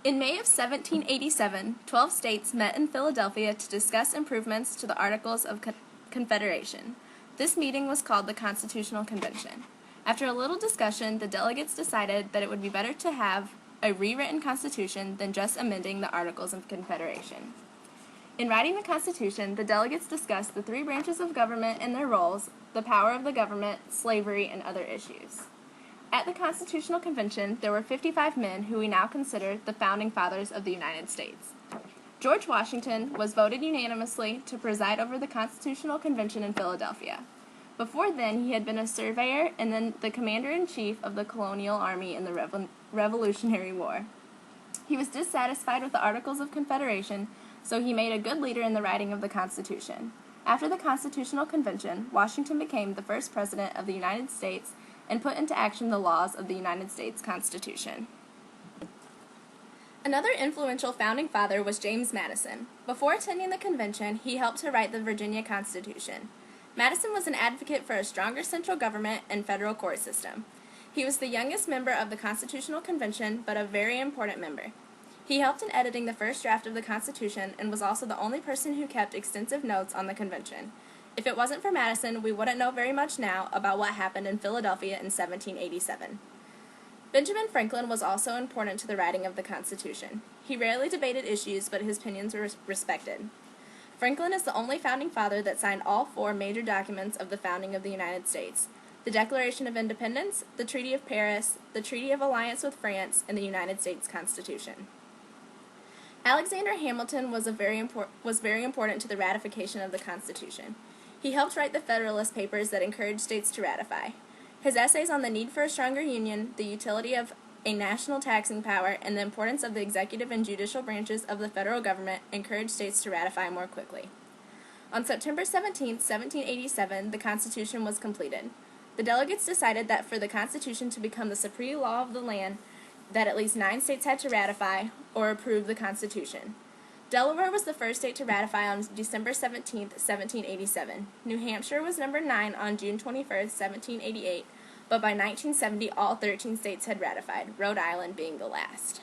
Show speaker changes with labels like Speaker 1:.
Speaker 1: In May of 1787, 12 states met in Philadelphia to discuss improvements to the Articles of Confederation. This meeting was called the Constitutional Convention. After a little discussion, the delegates decided that it would be better to have a rewritten Constitution than just amending the Articles of Confederation. In writing the Constitution, the delegates discussed the three branches of government and their roles, the power of the government, slavery, and other issues. At the Constitutional Convention, there were 55 men who we now consider the founding fathers of the United States. George Washington was voted unanimously to preside over the Constitutional Convention in Philadelphia. Before then, he had been a surveyor and then the commander-in-chief of the colonial army in the Revolutionary War. He was dissatisfied with the Articles of Confederation, so he made a good leader in the writing of the Constitution. After the Constitutional Convention, Washington became the first president of the United States and put into action the laws of the United States Constitution. Another influential founding father was James Madison. Before attending the convention, he helped to write the Virginia Constitution. Madison was an advocate for a stronger central government and federal court system. He was the youngest member of the Constitutional Convention, but a very important member. He helped in editing the first draft of the Constitution and was also the only person who kept extensive notes on the convention. If it wasn't for Madison, we wouldn't know very much now about what happened in Philadelphia in 1787. Benjamin Franklin was also important to the writing of the Constitution. He rarely debated issues, but his opinions were respected. Franklin is the only founding father that signed all four major documents of the founding of the United States: the Declaration of Independence, the Treaty of Paris, the Treaty of Alliance with France, and the United States Constitution. Alexander Hamilton was very important to the ratification of the Constitution. He helped write the Federalist Papers that encouraged states to ratify. His essays on the need for a stronger union, the utility of a national taxing power, and the importance of the executive and judicial branches of the federal government encouraged states to ratify more quickly. On September 17, 1787, the Constitution was completed. The delegates decided that for the Constitution to become the supreme law of the land, that at least 9 states had to ratify or approve the Constitution. Delaware was the first state to ratify on December 17, 1787. New Hampshire was number 9 on June 21, 1788, but by 1970 all 13 states had ratified, Rhode Island being the last.